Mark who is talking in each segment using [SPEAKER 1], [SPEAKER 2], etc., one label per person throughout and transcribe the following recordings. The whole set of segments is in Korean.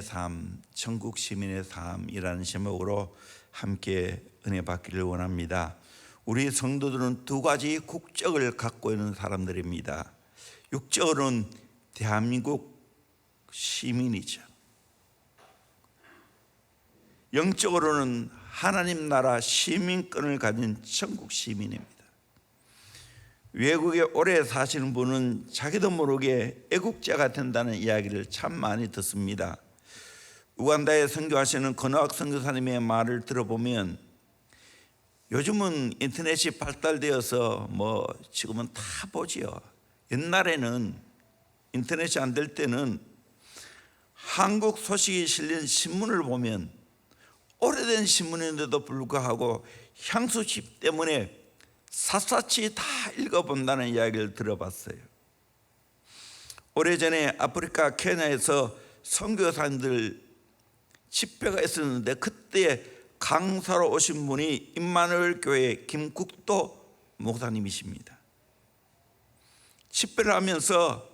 [SPEAKER 1] 삶, 천국 시민의 삶이라는 제목으로 함께 은혜 받기를 원합니다. 우리 성도들은 두 가지 국적을 갖고 있는 사람들입니다. 육적으로는 대한민국 시민이죠. 영적으로는 하나님 나라 시민권을 가진 천국 시민입니다. 외국에 오래 사시는 분은 자기도 모르게 애국자가 된다는 이야기를 참 많이 듣습니다. 우간다에 선교하시는 건호학 선교사님의 말을 들어보면 요즘은 인터넷이 발달되어서 지금은 다 보지요. 옛날에는 인터넷이 안 될 때는 한국 소식이 실린 신문을 보면 오래된 신문인데도 불구하고 향수칩 때문에 샅샅이 다 읽어본다는 이야기를 들어봤어요. 오래전에 아프리카 케냐에서 선교사님들 집회가 있었는데 그때 강사로 오신 분이 임마누엘 교회 김국도 목사님이십니다. 집회를 하면서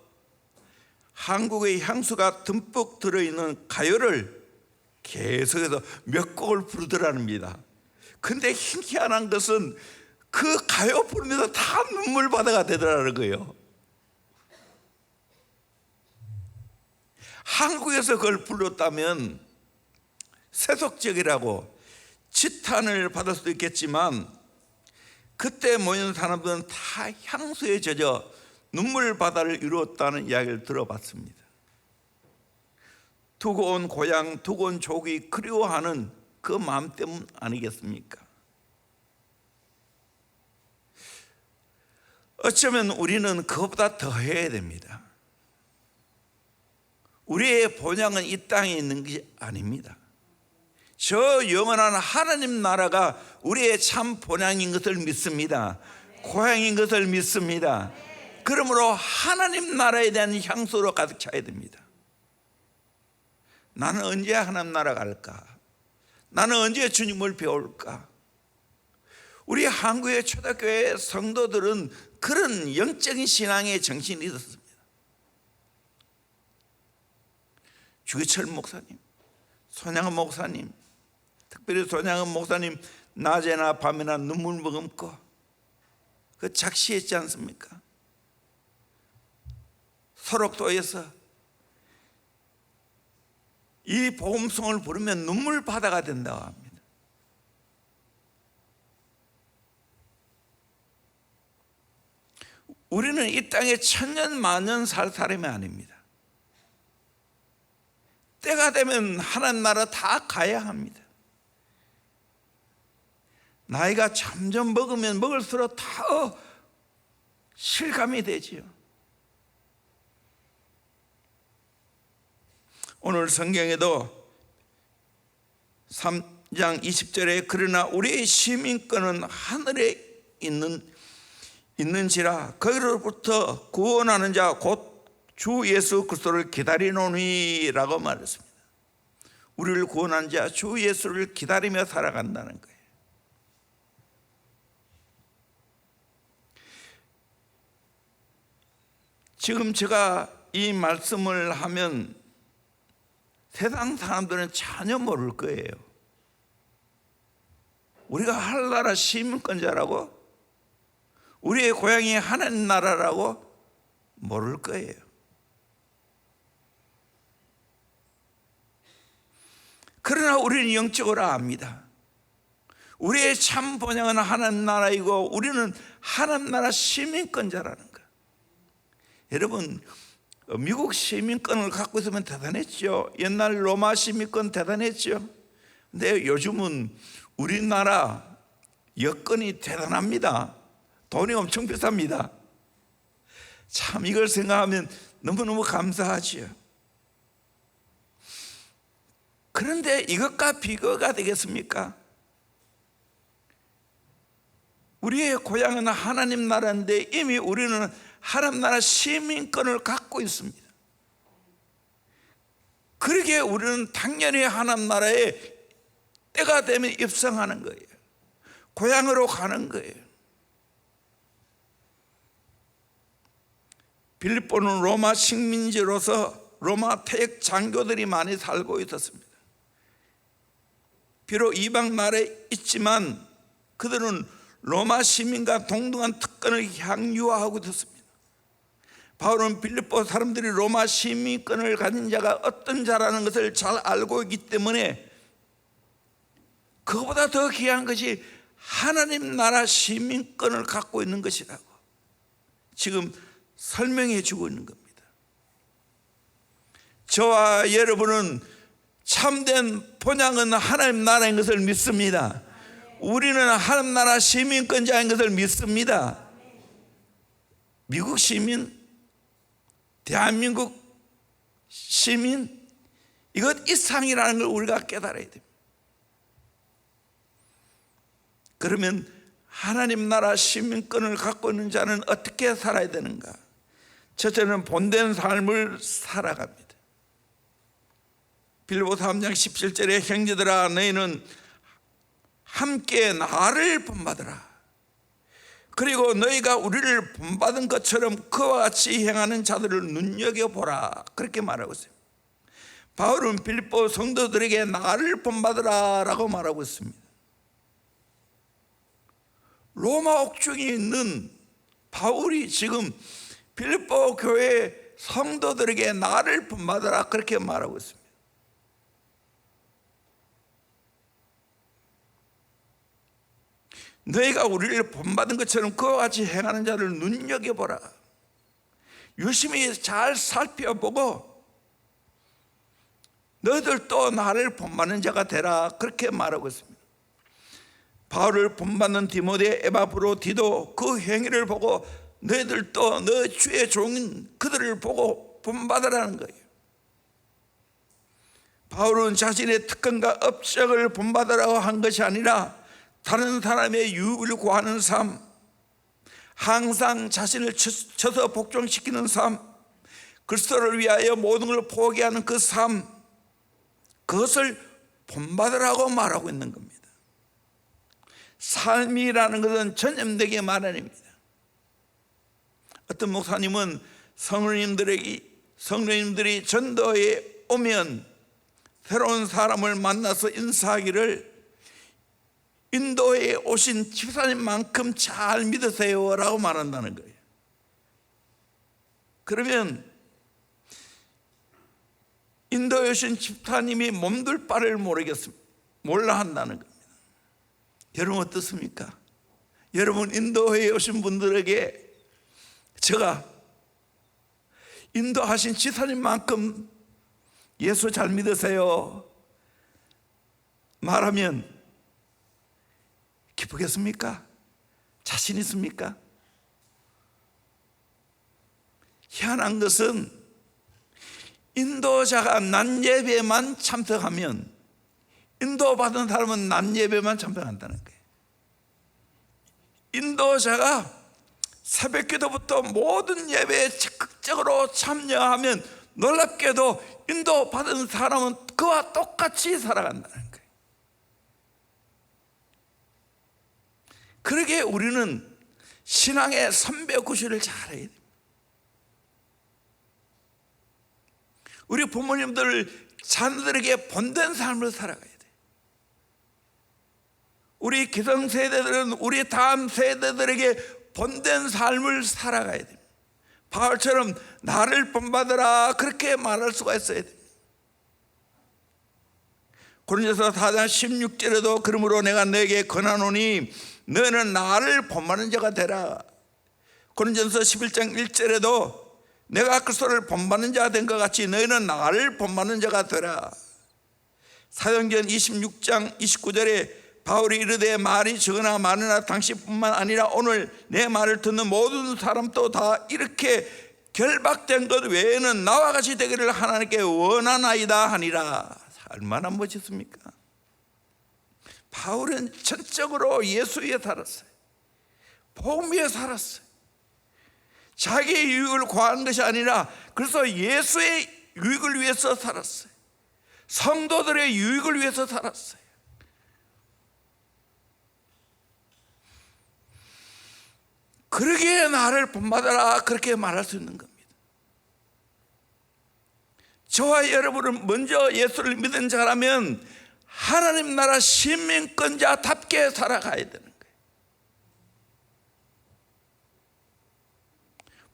[SPEAKER 1] 한국의 향수가 듬뿍 들어있는 가요를 계속해서 몇 곡을 부르더랍니다. 근데 희한한 것은 그 가요 부르면서 다 눈물바다가 되더라는 거예요. 한국에서 그걸 불렀다면 세속적이라고 지탄을 받을 수도 있겠지만 그때 모인 사람들은 다 향수에 젖어 눈물바다를 이루었다는 이야기를 들어봤습니다. 두고 온 고향, 두고 온 족이 그리워하는 그 마음 때문 아니겠습니까? 어쩌면 우리는 그것보다 더 해야 됩니다. 우리의 본향은 이 땅에 있는 것이 아닙니다. 저 영원한 하나님 나라가 우리의 참 본향인 것을 믿습니다. 고향인 것을 믿습니다. 그러므로 하나님 나라에 대한 향수로 가득 차야 됩니다. 나는 언제 하나님 나라 갈까? 나는 언제 주님을 배울까? 우리 한국의 초대교회 성도들은 그런 영적인 신앙의 정신이 있었습니다. 주기철 목사님, 손양은 목사님, 특별히 손양은 목사님 낮에나 밤에나 눈물 머금고 그 작시했지 않습니까? 소록도에서 이 복음송을 부르면 눈물바다가 된다고 합니다. 우리는 이 땅에 천년 만년 살 사람이 아닙니다. 때가 되면 하나님 나라 다 가야 합니다. 나이가 점점 먹으면 먹을수록 더 실감이 되지요. 오늘 성경에도 3장 20절에 그러나 우리의 시민권은 하늘에 있는지라 거기로부터 구원하는 자 곧 주 예수 그리스도를 기다리노니라고 말했습니다. 우리를 구원한 자 주 예수를 기다리며 살아간다는 거예요. 지금 제가 이 말씀을 하면 세상 사람들은 전혀 모를 거예요. 우리가 하늘나라 시민권자라고, 우리의 고향이 하나님 나라라고 모를 거예요. 그러나 우리는 영적으로 압니다. 우리의 참 본향은 하나님 나라이고 우리는 하나님 나라 시민권자라는 거예요. 여러분, 미국 시민권을 갖고 있으면 대단했죠. 옛날 로마 시민권 대단했죠. 근데 요즘은 우리나라 여건이 대단합니다. 돈이 엄청 비쌉니다. 참 이걸 생각하면 너무너무 감사하지요. 그런데 이것과 비교가 되겠습니까? 우리의 고향은 하나님 나라인데 이미 우리는 하나님 나라 시민권을 갖고 있습니다. 그러기에 우리는 당연히 하나님 나라에 때가 되면 입성하는 거예요. 고향으로 가는 거예요. 빌립보는 로마 식민지로서 로마 퇴역 장교들이 많이 살고 있었습니다. 비록 이방 나라에 있지만 그들은 로마 시민과 동등한 특권을 향유하고 있었습니다. 바울은 빌립보 사람들이 로마 시민권을 가진 자가 어떤 자라는 것을 잘 알고 있기 때문에 그보다 더 귀한 것이 하나님 나라 시민권을 갖고 있는 것이라고 지금 설명해 주고 있는 겁니다. 저와 여러분은 참된 본향은 하나님 나라인 것을 믿습니다. 우리는 하나님 나라 시민권자인 것을 믿습니다. 미국 시민, 대한민국 시민, 이것 이상이라는 걸 우리가 깨달아야 됩니다. 그러면 하나님 나라 시민권을 갖고 있는 자는 어떻게 살아야 되는가? 첫째는 본된 삶을 살아갑니다. 빌립보서 3장 17절에 형제들아 너희는 함께 나를 본받으라. 그리고 너희가 우리를 본받은 것처럼 그와 같이 행하는 자들을 눈여겨보라. 그렇게 말하고 있어요. 바울은 빌립보 성도들에게 나를 본받으라 라고 말하고 있습니다. 로마 옥중에 있는 바울이 지금 빌립보 교회 성도들에게 나를 본받으라 그렇게 말하고 있습니다. 너희가 우리를 본받은 것처럼 그와 같이 행하는 자를 눈여겨보라. 유심히 잘 살펴보고 너희들도 나를 본받는 자가 되라 그렇게 말하고 있습니다. 바울을 본받는 디모데, 에바브로, 디도 그 행위를 보고 너희들도 너 주의 종인 그들을 보고 본받으라는 거예요. 바울은 자신의 특권과 업적을 본받으라고 한 것이 아니라 다른 사람의 유익을 구하는 삶, 항상 자신을 쳐서 복종시키는 삶, 그리스도를 위하여 모든 걸 포기하는 그 삶, 그것을 본받으라고 말하고 있는 겁니다. 삶이라는 것은 전념되게 말아냅니다. 어떤 목사님은 성도님들이 전도에 오면 새로운 사람을 만나서 인사하기를 인도에 오신 집사님만큼 잘 믿으세요 라고 말한다는 거예요. 그러면 인도에 오신 집사님이 몸둘 바를 몰라 한다는 겁니다. 여러분 어떻습니까? 여러분 인도에 오신 분들에게 제가 인도하신 집사님만큼 예수 잘 믿으세요 말하면 기쁘겠습니까? 자신 있습니까? 희한한 것은 인도자가 낮 예배만 참석하면 인도받은 사람은 낮 예배만 참석한다는 거예요. 인도자가 새벽 기도부터 모든 예배에 적극적으로 참여하면 놀랍게도 인도받은 사람은 그와 똑같이 살아간다는 거예요. 그러기에 우리는 신앙의 선배 구실을 잘해야 됩니다. 우리 부모님들 자녀들에게 본된 삶을 살아가야 돼요. 우리 기성세대들은 우리 다음 세대들에게 본된 삶을 살아가야 됩니다. 바울처럼 나를 본받으라 그렇게 말할 수가 있어야 됩니다. 고린도서 4장 16절에도 그러므로 내가 너에게 권하노니 너는 나를 본받는 자가 되라. 고린도서 11장 1절에도 내가 그리스도를 본받는 자가 된 것 같이 너희는 나를 본받는 자가 되라. 사도행전 26장 29절에 바울이 이르되 말이 적으나 많으나 당신뿐만 아니라 오늘 내 말을 듣는 모든 사람도 다 이렇게 결박된 것 외에는 나와 같이 되기를 하나님께 원하나이다 하니라. 얼마나 멋있습니까? 바울은 전적으로 예수 위에 살았어요. 복음 위에 살았어요. 자기의 유익을 구하는 것이 아니라 그래서 예수의 유익을 위해서 살았어요. 성도들의 유익을 위해서 살았어요. 그러기에 나를 본받아라 그렇게 말할 수 있는 겁니다. 저와 여러분은 먼저 예수를 믿은 자라면 하나님 나라 시민권자답게 살아가야 되는 거예요.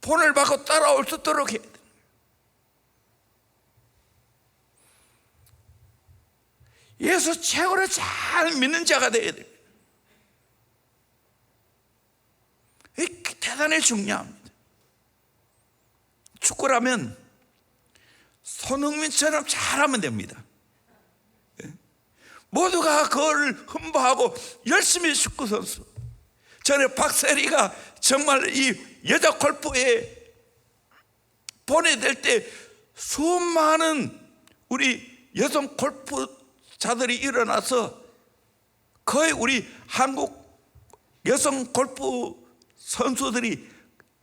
[SPEAKER 1] 본을 받고 따라올 수 있도록 해야 돼요. 예수 최고로 잘 믿는 자가 되어야 돼요. 이게 대단히 중요합니다. 축구라면 손흥민처럼 잘하면 됩니다. 모두가 그걸 흠모하고 열심히 축구 선수. 전에 박세리가 정말 이 여자 골프에 보내될 때 수많은 우리 여성 골프자들이 일어나서 거의 우리 한국 여성 골프 선수들이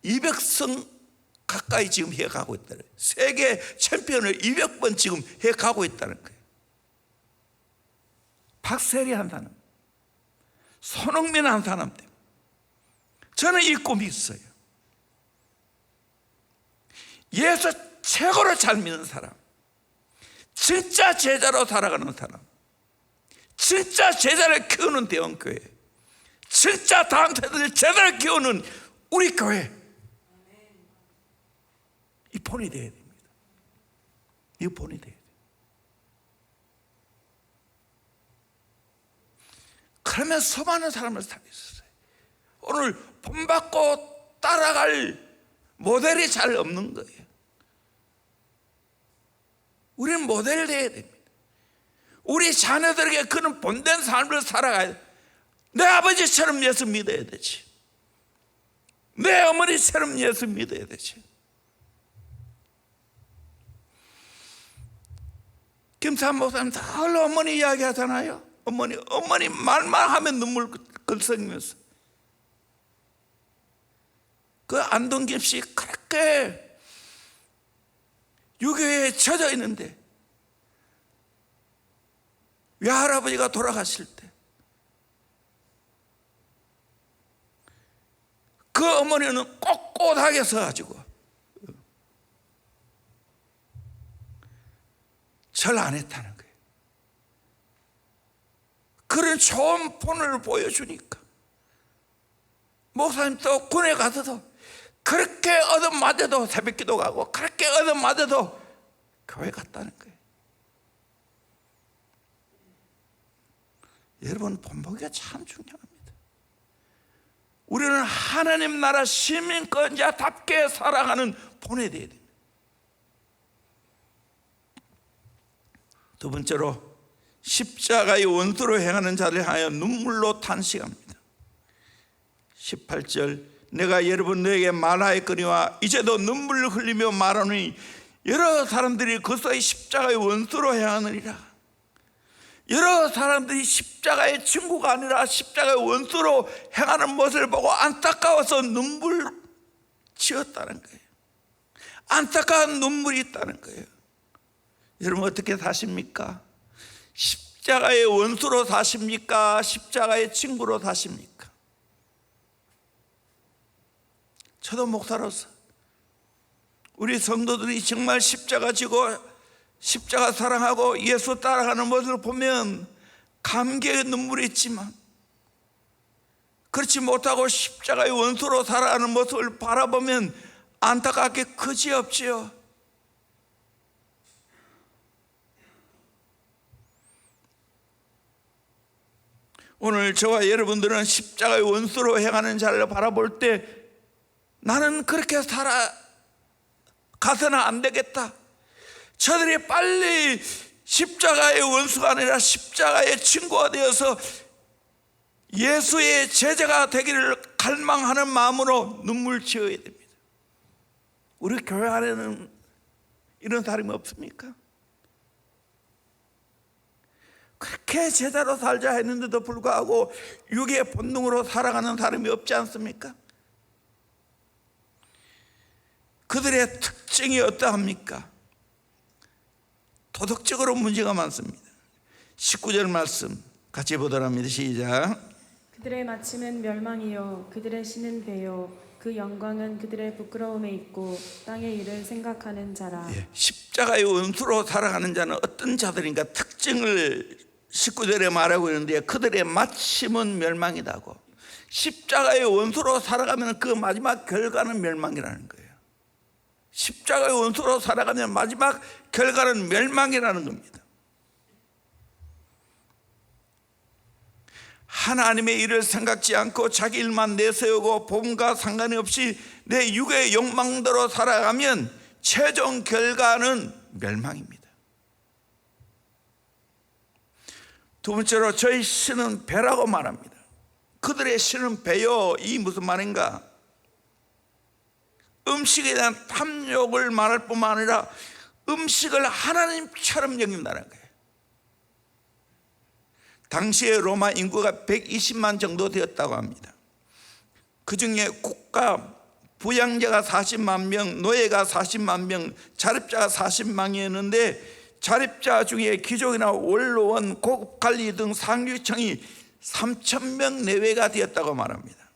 [SPEAKER 1] 200성 가까이 지금 해가고 있다는 거예요. 세계 챔피언을 200번 지금 해가고 있다는 거예요. 박세리 한 사람, 손흥민 한 사람 때문에 저는 이 꿈이 있어요. 예수 최고로 잘 믿는 사람, 진짜 제자로 살아가는 사람, 진짜 제자를 키우는 대원교회, 진짜 다음 세대를 제자를 키우는 우리 교회, 이 본이 되어야 됩니다. 이 본이 되어야 돼요. 그러면 수많은 사람을 살렸어요. 오늘 본받고 따라갈 모델이 잘 없는 거예요. 우리는 모델이 되어야 됩니다. 우리 자녀들에게 그런 본된 삶을 살아가야 돼. 내 아버지처럼 예수 믿어야 되지. 내 어머니처럼 예수 믿어야 되지. 김삼 목사님 늘 어머니 이야기 하잖아요. 어머니 말만 하면 눈물 글썽이면서. 그 안동김 씨 그렇게 유교에 젖어 있는데 외할아버지가 돌아가실 때 그 어머니는 꼿꼿하게 서가지고 절 안 했다는 거예요. 그런 좋은 본을 보여주니까 목사님도 군에 가서도 그렇게 얻어맞아도 새벽기도 가고 그렇게 얻어맞아도 교회 갔다는 거예요. 여러분, 본보기가 참 중요합니다. 우리는 하나님 나라 시민권자답게 살아가는 본이 되어야 됩니다. 두 번째로 십자가의 원수로 행하는 자를 하여 눈물로 탄식합니다. 18절, 내가 여러분 너에게 말하였거니와 이제도 눈물을 흘리며 말하노니 여러 사람들이 그것의 십자가의 원수로 행하느니라. 여러 사람들이 십자가의 친구가 아니라 십자가의 원수로 행하는 모습을 보고 안타까워서 눈물 지었다는 거예요. 안타까운 눈물이 있다는 거예요. 여러분 어떻게 사십니까? 십자가의 원수로 사십니까? 십자가의 친구로 사십니까? 저도 목사로서 우리 성도들이 정말 십자가 지고 십자가 사랑하고 예수 따라가는 모습을 보면 감격의 눈물이 있지만 그렇지 못하고 십자가의 원수로 살아가는 모습을 바라보면 안타깝게 그지없지요. 오늘 저와 여러분들은 십자가의 원수로 행하는 자를 바라볼 때 나는 그렇게 살아가서는 안 되겠다. 저들이 빨리 십자가의 원수가 아니라 십자가의 친구가 되어서 예수의 제자가 되기를 갈망하는 마음으로 눈물 지어야 됩니다. 우리 교회 안에는 이런 사람이 없습니까? 그렇게 제자로 살자 했는데도 불구하고 육의 본능으로 살아가는 사람이 없지 않습니까? 그들의 특징이 어떠합니까? 도덕적으로 문제가 많습니다. 19절 말씀 같이 보도록 합니다. 시작.
[SPEAKER 2] 그들의 마침은 멸망이요 그들의 신은 배요 그 그 영광은 그들의 부끄러움에 있고 땅의 일을 생각하는 자라.
[SPEAKER 1] 십자가의 원수로 살아가는 자는 어떤 자들인가 특징을 19절에 말하고 있는데, 그들의 마침은 멸망이라고. 십자가의 원수로 살아가면 그 마지막 결과는 멸망이라는 거예요. 십자가의 원수로 살아가면 마지막 결과는 멸망이라는 겁니다. 하나님의 일을 생각지 않고 자기 일만 내세우고 복음과 상관이 없이 내 육의 욕망대로 살아가면 최종 결과는 멸망입니다. 두 번째로 저희 신은 배라고 말합니다. 그들의 신은 배요. 이 무슨 말인가? 음식에 대한 탐욕을 말할 뿐만 아니라 음식을 하나님처럼 여긴다는 거예요. 당시에 로마 인구가 120만 정도 되었다고 합니다. 그 중에 국가 부양자가 40만 명, 노예가 40만 명, 자립자가 40만이었는데 자립자 중에 귀족이나 원로원, 고급관리 등 상류층이 3,000명 내외가 되었다고 말합니다.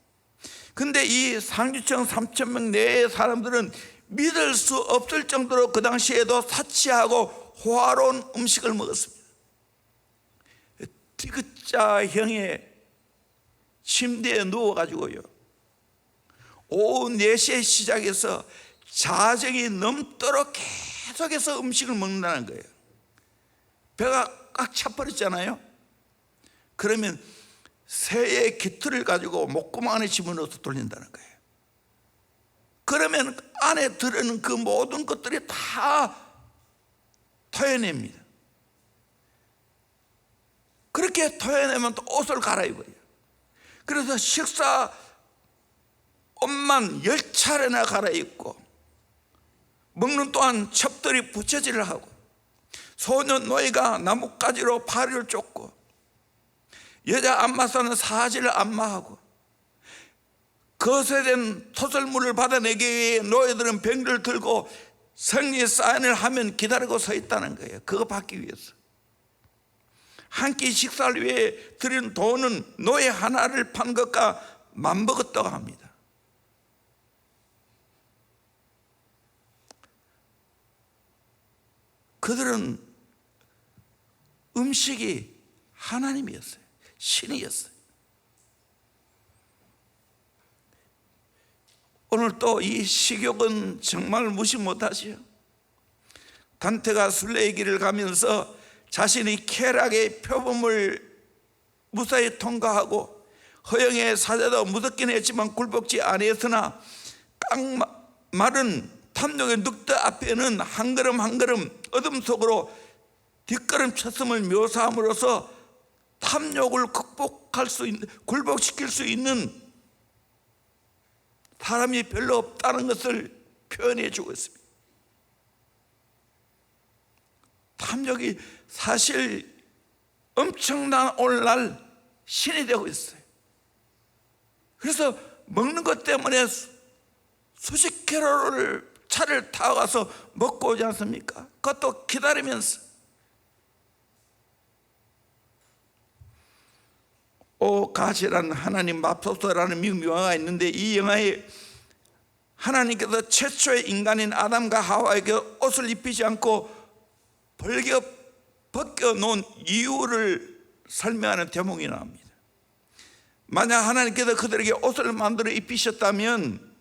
[SPEAKER 1] 근데 이 상류층 3,000명 내외의 사람들은 믿을 수 없을 정도로 그 당시에도 사치하고 호화로운 음식을 먹었습니다. 디귿자형의 침대에 누워가지고요, 오후 4시에 시작해서 자정이 넘도록 계속해서 음식을 먹는다는 거예요. 배가 꽉 차버렸잖아요. 그러면 새의 깃털을 가지고 목구멍 안에 집어넣어서 돌린다는 거예요. 그러면 안에 들어있는 그 모든 것들이 다 토해냅니다. 그렇게 토해내면 또 옷을 갈아입어요. 그래서 식사 옷만 10차례나 갈아입고, 먹는 동안 첩들이 부채질을 하고, 소년 노예가 나뭇가지로 파리를 쫓고, 여자 안마사는 사지를 안마하고, 거세된 토설물을 받아내기 위해 노예들은 병기를 들고 승리 사인을 하면 기다리고 서 있다는 거예요. 그거 받기 위해서. 한 끼 식사를 위해 들인 돈은 노예 하나를 판 것과 맞먹었다고 합니다. 그들은 음식이 하나님이었어요. 신이었어요. 오늘 또 이 식욕은 정말 무시 못하지요. 단테가 순례의 길을 가면서 자신이 쾌락의 표범을 무사히 통과하고 허영의 사자도 무섭긴 했지만 굴복지 아니했으나 깡마른 탐욕의 늑대 앞에는 한 걸음 한 걸음 어둠 속으로 뒷걸음 쳤음을 묘사함으로써 탐욕을 극복할 수 있는, 굴복시킬 수 있는 사람이 별로 없다는 것을 표현해 주고 있습니다. 탐욕이 사실 엄청난 오늘날 신이 되고 있어요. 그래서 먹는 것 때문에 수십 킬로를 차를 타고 가서 먹고 오지 않습니까? 그것도 기다리면서. 오가시라는 하나님 맙소서라는 미국 영화가 있는데, 이 영화에 하나님께서 최초의 인간인 아담과 하와에게 옷을 입히지 않고 벗겨 놓은 이유를 설명하는 대목이 나옵니다. 만약 하나님께서 그들에게 옷을 만들어 입히셨다면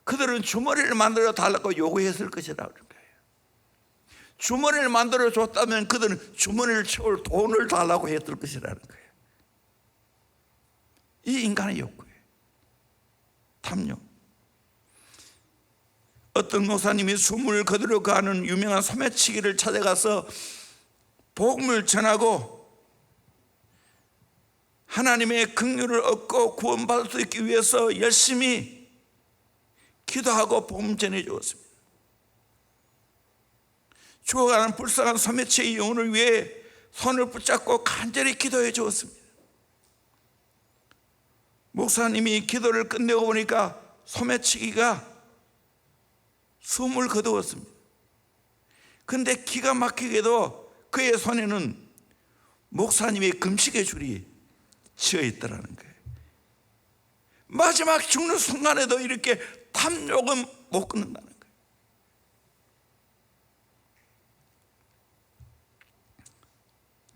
[SPEAKER 1] 그들은 주머니를 만들어 달라고 요구했을 것이라고 그런 거예요. 주머니를 만들어 줬다면 그들은 주머니를 채울 돈을 달라고 했을 것이라는 거예요. 이 인간의 욕구예요. 탐욕. 어떤 목사님이 숨을 거두려 가는 유명한 소매치기를 찾아가서 복음을 전하고 하나님의 긍휼을 얻고 구원받을 수 있기 위해서 열심히 기도하고 복음 전해 주었습니다. 죽어가는 불쌍한 소매치기 영혼을 위해 손을 붙잡고 간절히 기도해 주었습니다. 목사님이 기도를 끝내고 보니까 소매치기가 숨을 거두었습니다. 그런데 기가 막히게도 그의 손에는 목사님의 금식의 줄이 쥐어 있더라는 거예요. 마지막 죽는 순간에도 이렇게 탐욕은 못 끊는다는 거예요.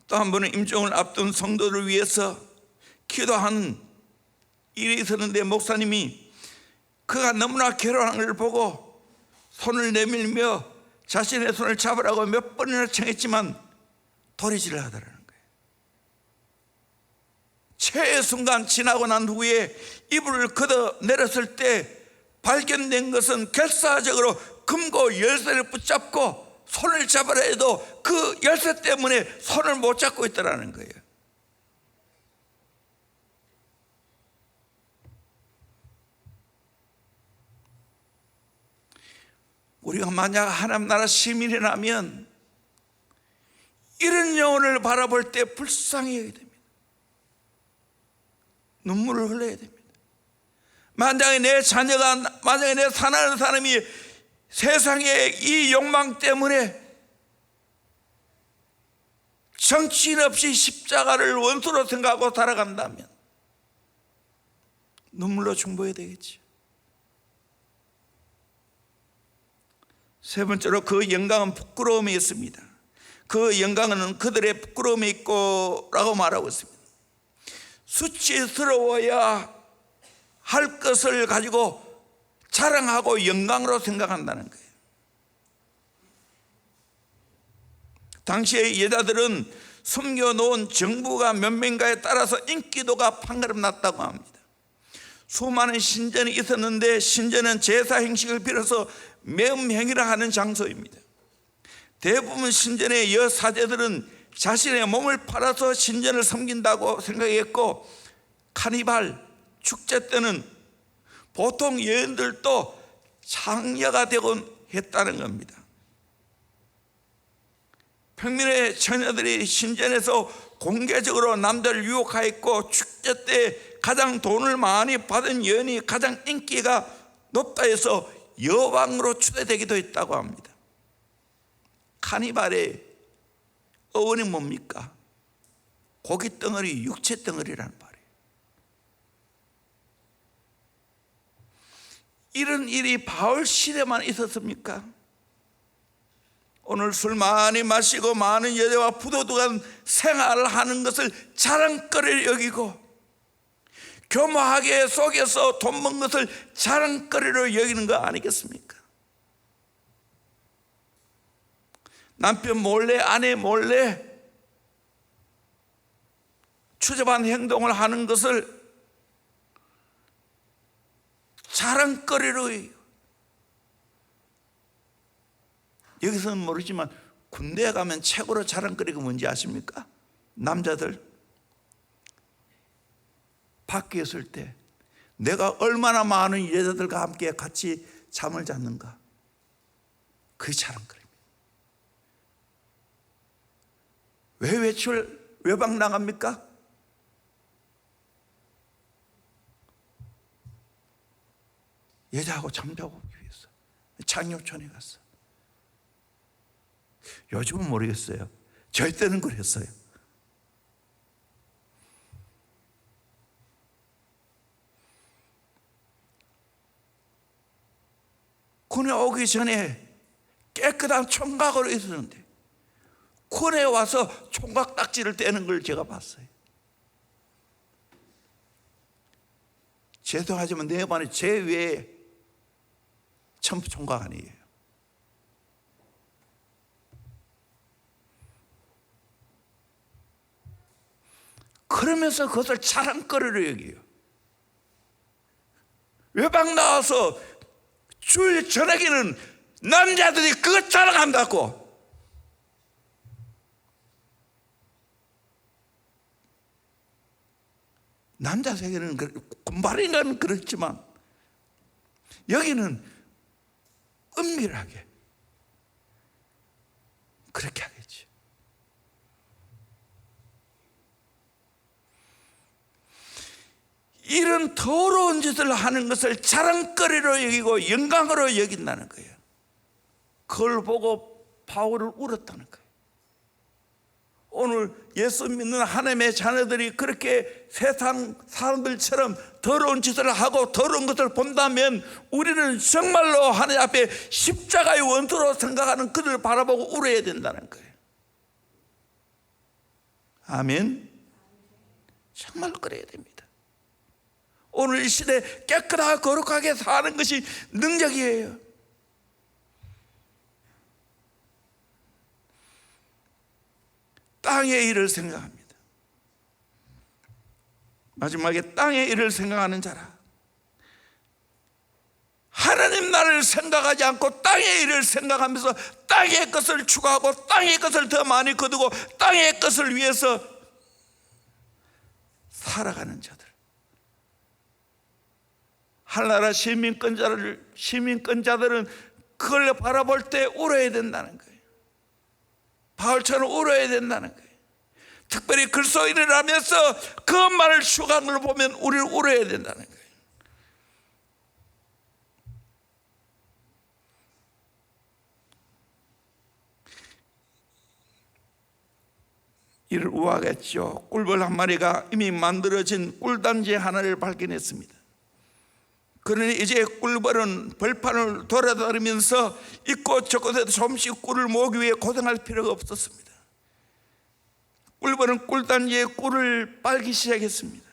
[SPEAKER 1] 또 한 번은 임종을 앞둔 성도를 위해서 기도하는 일이 있었는데, 목사님이 그가 너무나 괴로워하는 걸 보고 손을 내밀며 자신의 손을 잡으라고 몇 번이나 청했지만 도리질을 하더라는 거예요. 최의 순간 지나고 난 후에 이불을 걷어 내렸을 때 발견된 것은 결사적으로 금고 열쇠를 붙잡고 손을 잡으라 해도 그 열쇠 때문에 손을 못 잡고 있더라는 거예요. 우리가 만약 하나님 나라 시민이라면 이런 영혼을 바라볼 때 불쌍히 여겨야 됩니다. 눈물을 흘려야 됩니다. 만약에 내 자녀가, 만약에 내 사랑하는 사람이 세상의 이 욕망 때문에 정치인 없이 십자가를 원수로 생각하고 살아간다면 눈물로 중보해야 되겠죠. 세 번째로 그 영광은 부끄러움이 있습니다. 그 영광은 그들의 부끄러움이 있고 라고 말하고 있습니다. 수치스러워야 할 것을 가지고 자랑하고 영광으로 생각한다는 거예요. 당시의 여자들은 숨겨놓은 정부가 몇 명가에 따라서 인기도가 판가름 났다고 합니다. 수많은 신전이 있었는데 신전은 제사 행식을 빌어서 매음행위를 하는 장소입니다. 대부분 신전의 여사제들은 자신의 몸을 팔아서 신전을 섬긴다고 생각했고, 카니발 축제 때는 보통 여인들도 장녀가 되곤 했다는 겁니다. 평민의 처녀들이 신전에서 공개적으로 남자를 유혹하였고, 축제 때 가장 돈을 많이 받은 여인이 가장 인기가 높다 해서 여왕으로 추대되기도 했다고 합니다. 카니발의 어원이 뭡니까? 고기 덩어리, 육체 덩어리라는 말이에요. 이런 일이 바울 시대만 있었습니까? 오늘 술 많이 마시고 많은 여자와 부도덕한 생활을 하는 것을 자랑거리로 여기고, 교묘하게 속여서 돈 번 것을 자랑거리로 여기는 거 아니겠습니까? 남편 몰래, 아내 몰래 추접한 행동을 하는 것을 자랑거리로, 여기서는 모르지만 군대에 가면 최고로 자랑거리가 뭔지 아십니까? 남자들 밖에 있을 때 내가 얼마나 많은 여자들과 함께 같이 잠을 잤는가, 그게 자랑거리입니다. 왜 외박 나갑니까? 여자하고 잠자고 오기 위해서 장려촌에 갔어. 요즘은 모르겠어요. 저희 때는 그랬어요. 군에 오기 전에 깨끗한 총각으로 있었는데 군에 와서 총각 딱지를 떼는 걸 제가 봤어요. 죄송하지만 내 반에 제 외에 전부 총각 아니에요. 그러면서 그것을 자랑거리로 여겨요. 외박 나와서 주일 저녁에는 남자들이 그것 자랑한다고. 남자 세계는 군발이는 그렇지만 여기는 은밀하게 그렇게 하겠지. 이런 더러운 짓을 하는 것을 자랑거리로 여기고 영광으로 여긴다는 거예요. 그걸 보고 바울을 울었다는 거예요. 오늘 예수 믿는 하나님의 자녀들이 그렇게 세상 사람들처럼 더러운 짓을 하고 더러운 것을 본다면 우리는 정말로 하나님 앞에 십자가의 원수로 생각하는 그들을 바라보고 울어야 된다는 거예요. 아멘. 정말 그래야 됩니다. 오늘 이 시대 깨끗하고 거룩하게 사는 것이 능력이에요. 땅의 일을 생각합니다. 마지막에 땅의 일을 생각하는 자라. 하나님 나라를 생각하지 않고 땅의 일을 생각하면서 땅의 것을 추구하고 땅의 것을 더 많이 거두고 땅의 것을 위해서 살아가는 자들. 하늘나라 시민권자들은 그걸 바라볼 때 울어야 된다는 거예요. 바울처럼 울어야 된다는 거예요. 특별히 그리스도인을 하면서 그것만을 추구하는 걸 보면 우리는 울어야 된다는 거예요. 이를 우아했죠. 꿀벌 한 마리가 이미 만들어진 꿀단지 하나를 발견했습니다. 그러니 이제 꿀벌은 벌판을 돌아다니면서 이곳 저곳에서 조금씩 꿀을 모으기 위해 고생할 필요가 없었습니다. 꿀벌은 꿀단지에 꿀을 빨기 시작했습니다.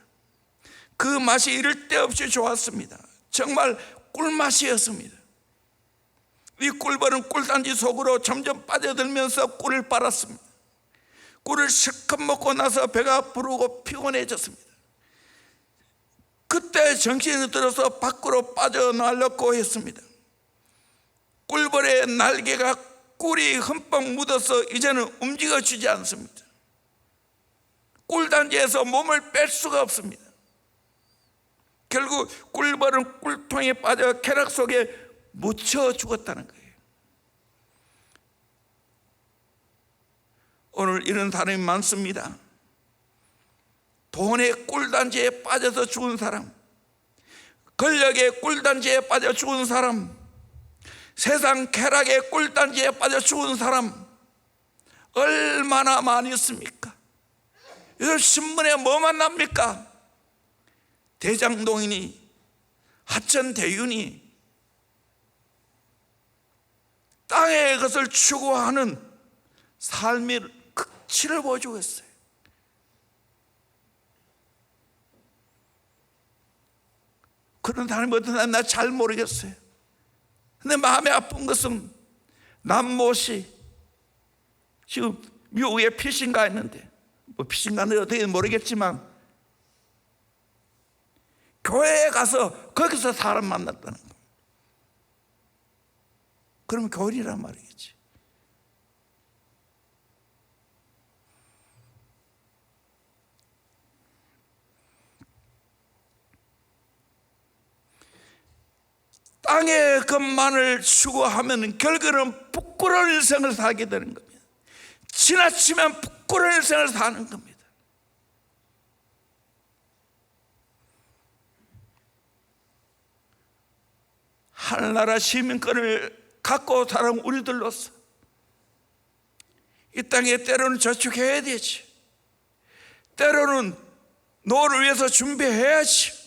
[SPEAKER 1] 그 맛이 이를 데 없이 좋았습니다. 정말 꿀맛이었습니다. 이 꿀벌은 꿀단지 속으로 점점 빠져들면서 꿀을 빨았습니다. 꿀을 실컷 먹고 나서 배가 부르고 피곤해졌습니다. 그때 정신이 들어서 밖으로 빠져나가려고 했습니다. 꿀벌의 날개가 꿀이 흠뻑 묻어서 이제는 움직여주지 않습니다. 꿀단지에서 몸을 뺄 수가 없습니다. 결국 꿀벌은 꿀통에 빠져 쾌락 속에 묻혀 죽었다는 거예요. 오늘 이런 사람이 많습니다. 돈의 꿀단지에 빠져서 죽은 사람, 권력의 꿀단지에 빠져 죽은 사람, 세상 쾌락의 꿀단지에 빠져 죽은 사람 얼마나 많이 있습니까? 요즘 신문에 뭐만 납니까? 대장동이니 하천대유니 땅의 것을 추구하는 삶의 극치를 보여주고 있어요. 그런 사람이 어떤 사람이 나 잘 모르겠어요. 근데 마음이 아픈 것은 남모씨 지금 미국에 피신가 했는데 뭐 피신가는 어떻게 모르겠지만 교회에 가서 거기서 사람 만났다는 거. 그러면 교인이란 말이겠지. 땅의 것만을 추구하면 결국은 부끄러운 인생을 살게 되는 겁니다. 지나치면 부끄러운 인생을 사는 겁니다. 하늘나라 시민권을 갖고 살아온 우리들로서 이 땅에 때로는 저축해야 되지, 때로는 노를 위해서 준비해야지,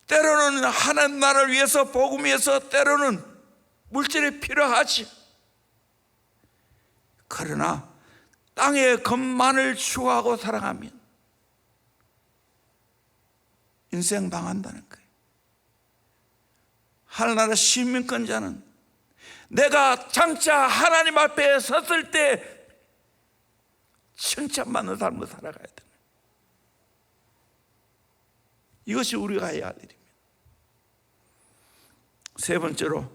[SPEAKER 1] 때로는 하나님 나라를 위해서 복음 위해서 때로는 물질이 필요하지. 그러나 땅의 것만을 추구하고 살아가면 인생 망한다는 거예요. 하늘나라 시민권자는 내가 장차 하나님 앞에 섰을 때 칭찬받는 삶을 살아가야 되는, 이것이 우리가 해야 할 일입니다. 세 번째로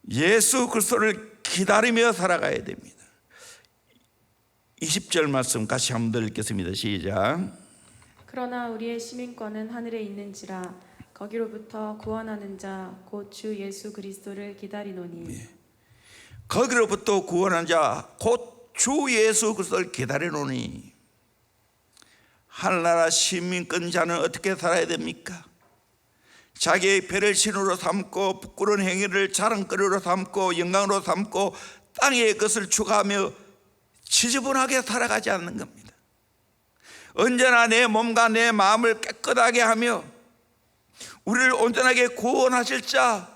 [SPEAKER 1] 예수 그리스도를 기다리며 살아가야 됩니다. 20절 말씀 같이 한번 더 읽겠습니다. 시작.
[SPEAKER 2] 그러나 우리의 시민권은 하늘에 있는지라 거기로부터 구원하는 자 곧 주 예수 그리스도를 기다리노니.
[SPEAKER 1] 거기로부터 구원하는 자 곧 주 예수 그리스도를 기다리노니. 하늘나라 시민권자는 어떻게 살아야 됩니까? 자기의 배를 신으로 삼고 부끄러운 행위를 자랑거리로 삼고 영광으로 삼고 땅의 것을 추구하며 지저분하게 살아가지 않는 겁니다. 언제나 내 몸과 내 마음을 깨끗하게 하며 우리를 온전하게 구원하실 자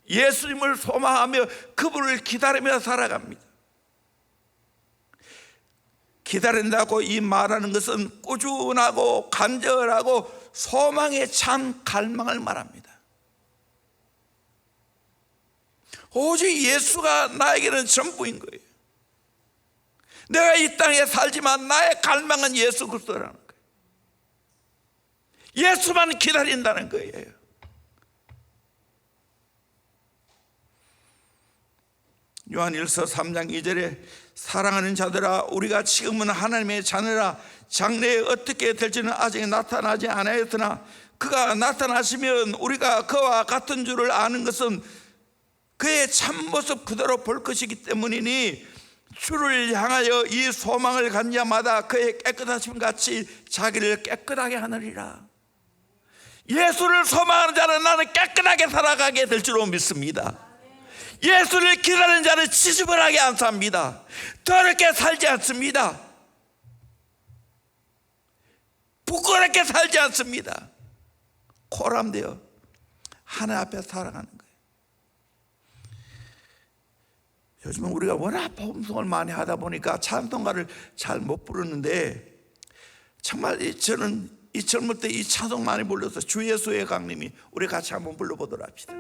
[SPEAKER 1] 예수님을 소망하며 그분을 기다리며 살아갑니다. 기다린다고 이 말하는 것은 꾸준하고 간절하고 소망에 찬 갈망을 말합니다. 오직 예수가 나에게는 전부인 거예요. 내가 이 땅에 살지만 나의 갈망은 예수 그리스도라는 거예요. 예수만 기다린다는 거예요. 요한일서 3장 2절에 사랑하는 자들아 우리가 지금은 하나님의 자녀라 장래에 어떻게 될지는 아직 나타나지 않았으나 그가 나타나시면 우리가 그와 같은 줄을 아는 것은 그의 참모습 그대로 볼 것이기 때문이니 주를 향하여 이 소망을 갖는 자마다 그의 깨끗하심 같이 자기를 깨끗하게 하느리라. 예수를 소망하는 자는 나는 깨끗하게 살아가게 될 줄로 믿습니다. 예수를 기다리는 자는 지저분하게 안 삽니다. 더럽게 살지 않습니다. 부끄럽게 살지 않습니다. 코람되어 하나님 앞에 살아가는 거예요. 요즘은 우리가 워낙 복음송을 많이 하다 보니까 찬송가를 잘 못 부르는데 정말 저는 이 젊을 때 이 찬송 많이 불러서 주 예수의 강림이 우리 같이 한번 불러보도록 합시다.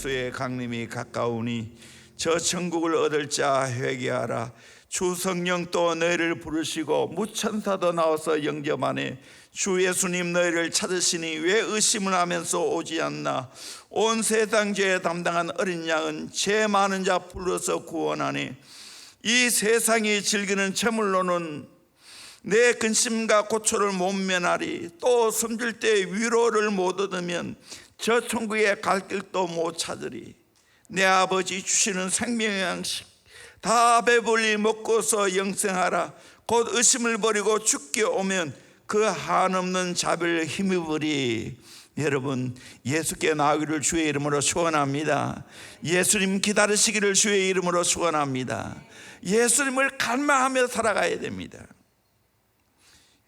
[SPEAKER 3] 예수의 강림이 가까우니 저 천국을 얻을 자 회개하라.
[SPEAKER 1] 주 성령 또 너희를 부르시고 무천사도 나와서 영접하네. 주 예수님 너희를 찾으시니 왜 의심을 하면서 오지 않나. 온 세상 죄에 담당한 어린 양은 죄 많은 자 불러서 구원하니 이 세상이 즐기는 제물로는 내 근심과 고초를 못 면하리. 또 숨질 때 위로를 못 얻으면 저 천국에 갈 길도 못 찾으리. 내 아버지 주시는 생명의 양식 다 배불리 먹고서 영생하라. 곧 의심을 버리고 죽게 오면 그 한없는 자비를 힘입으리. 여러분, 예수께 나오기를 주의 이름으로 축원합니다. 예수님 기다리시기를 주의 이름으로 축원합니다. 예수님을 갈망하며 살아가야 됩니다.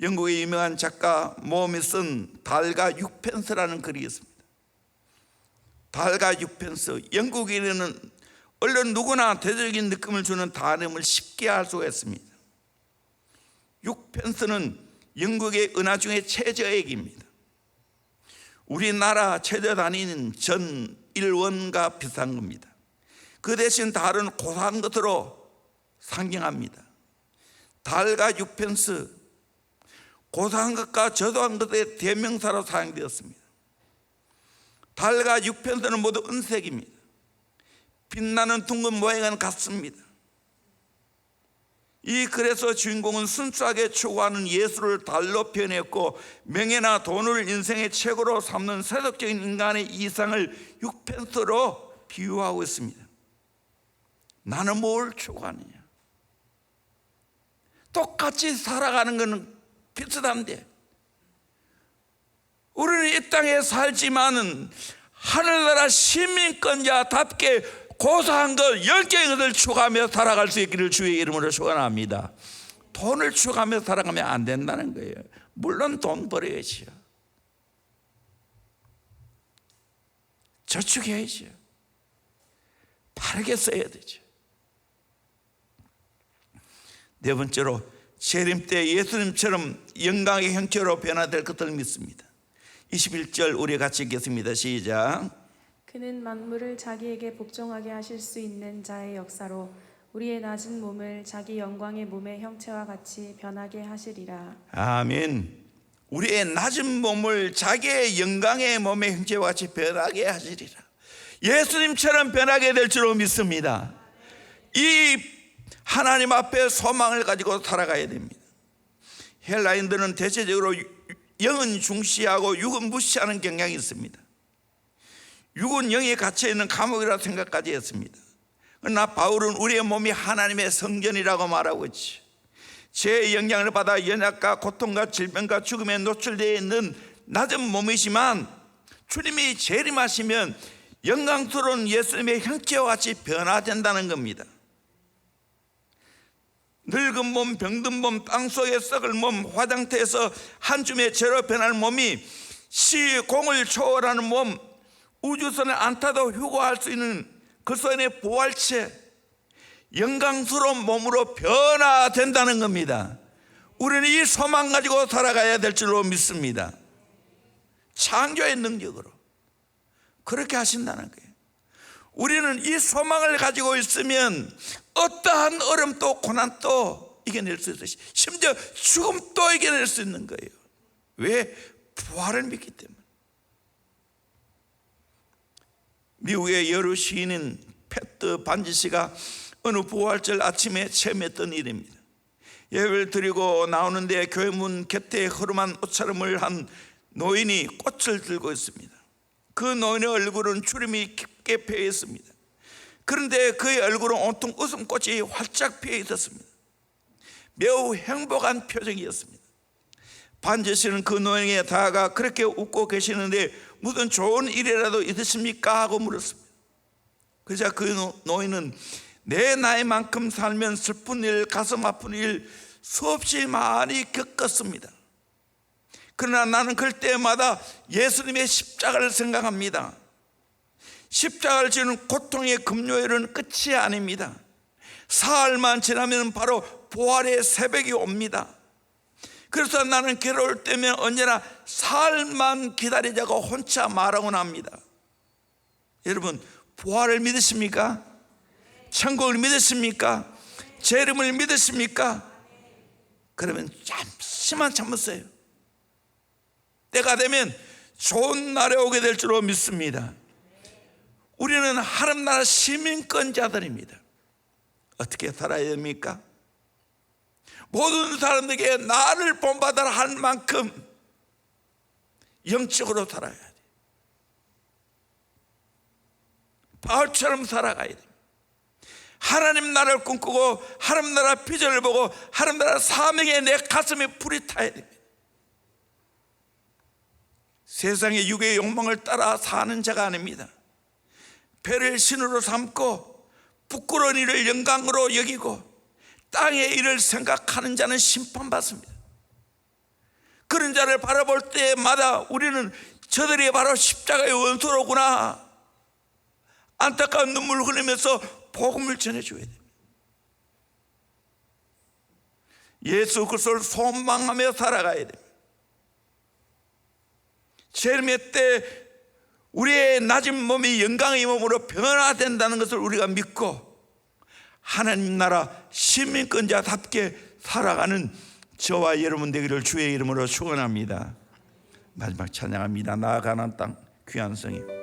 [SPEAKER 1] 영국의 유명한 작가 모험이 쓴 달과 육펜스라는 글이 있습니다. 달과 육펜스. 영국인에는 얼른 누구나 대적인 느낌을 주는 단음을 쉽게 알 수가 있습니다. 육펜스는 영국의 은하 중에 최저액입니다. 우리나라 최저 단위는 전 1원과 비슷한 겁니다. 그 대신 달은 고상한 것으로 상징합니다. 달과 육펜스, 고상한 것과 저도한 것의 대명사로 사용되었습니다. 달과 육펜스는 모두 은색입니다. 빛나는 둥근 모양은 같습니다. 이 글에서 주인공은 순수하게 추구하는 예수를 달로 표현했고, 명예나 돈을 인생의 최고로 삼는 세속적인 인간의 이상을 육펜스로 비유하고 있습니다. 나는 뭘 추구하느냐? 똑같이 살아가는 것은 비슷한데, 우리는 이 땅에 살지만은 하늘나라 시민권자답게 고사한 것, 영적인 것을 추구하며 살아갈 수 있기를 주의 이름으로 축원합니다. 돈을 추구하며 살아가면 안 된다는 거예요. 물론 돈 벌어야지요. 저축해야죠. 바르게 써야 되죠. 네 번째로, 재림 때 예수님처럼 영광의 형체로 변화될 것을 믿습니다. 21절 우리 같이 읽겠습니다. 시작.
[SPEAKER 2] 그는 만물을 자기에게 복종하게 하실 수 있는 자의 역사로 우리의 낮은 몸을 자기 영광의 몸의 형체와 같이 변하게 하시리라.
[SPEAKER 1] 아멘. 우리의 낮은 몸을 자기의 영광의 몸의 형체와 같이 변하게 하시리라. 예수님처럼 변하게 될 줄로 믿습니다. 이 하나님 앞에 소망을 가지고 살아가야 됩니다. 헬라인들은 대체적으로 영은 중시하고 육은 무시하는 경향이 있습니다. 육은 영에 갇혀있는 감옥이라 생각까지 했습니다. 그러나 바울은 우리의 몸이 하나님의 성전이라고 말하고 있지. 죄의 영향을 받아 연약과 고통과 질병과 죽음에 노출되어 있는 낮은 몸이지만 주님이 재림하시면 영광스러운 예수님의 형체와 같이 변화된다는 겁니다. 늙은 몸, 병든 몸, 땅속에 썩을 몸, 화장터에서 한 줌의 재로 변할 몸이 시공을 초월하는 몸, 우주선에 안 타도 휴거할 수 있는 그 손의 부활체, 영광스러운 몸으로 변화된다는 겁니다. 우리는 이 소망 가지고 살아가야 될 줄로 믿습니다. 창조의 능력으로 그렇게 하신다는 거예요. 우리는 이 소망을 가지고 있으면 어떠한 어려움도 고난도 이겨낼 수 있어요. 심지어 죽음도 이겨낼 수 있는 거예요. 왜? 부활을 믿기 때문에. 미국의 여러 시인인 패트 반지 씨가 어느 부활절 아침에 체험했던 일입니다. 예배를 드리고 나오는데 교회 문 곁에 허름한 옷차림을 한 노인이 꽃을 들고 있습니다. 그 노인의 얼굴은 주름이 깊게 피어 있습니다. 그런데 그의 얼굴은 온통 웃음꽃이 활짝 피어 있었습니다. 매우 행복한 표정이었습니다. 반지 씨는 그 노인에게 다가가 그렇게 웃고 계시는데 무슨 좋은 일이라도 있으십니까? 하고 물었습니다. 그러자 그 노인은 내 나이만큼 살면 슬픈 일, 가슴 아픈 일 수없이 많이 겪었습니다. 그러나 나는 그럴 때마다 예수님의 십자가를 생각합니다. 십자가를 지는 고통의 금요일은 끝이 아닙니다. 사흘만 지나면 바로 부활의 새벽이 옵니다. 그래서 나는 괴로울 때면 언제나 사흘만 기다리자고 혼자 말하곤 합니다. 여러분, 부활을 믿으십니까? 천국을 믿으십니까? 제 이름을 믿으십니까? 그러면 잠시만 참으세요. 때가 되면 좋은 날에 오게 될 줄로 믿습니다. 우리는 하나님 나라 시민권자들입니다. 어떻게 살아야 됩니까? 모든 사람들에게 나를 본받아라 할 만큼 영적으로 살아야 돼. 바울처럼 살아가야 돼. 하나님 나라를 꿈꾸고 하나님 나라 비전을 보고 하나님 나라 사명에 내 가슴에 불이 타야 됩니다. 세상의 육의 욕망을 따라 사는 자가 아닙니다. 배를 신으로 삼고 부끄러운 일을 영광으로 여기고 땅의 일을 생각하는 자는 심판받습니다. 그런 자를 바라볼 때마다 우리는 저들이 바로 십자가의 원수로구나, 안타까운 눈물을 흘리면서 복음을 전해줘야 됩니다. 예수 그리스도를 소망하며 살아가야 됩니다. 재림의 때 우리의 낮은 몸이 영광의 몸으로 변화된다는 것을 우리가 믿고 하나님 나라 시민권자답게 살아가는 저와 여러분 되기를 주의 이름으로 축원합니다. 마지막 찬양합니다. 나아가는 땅 귀한 성이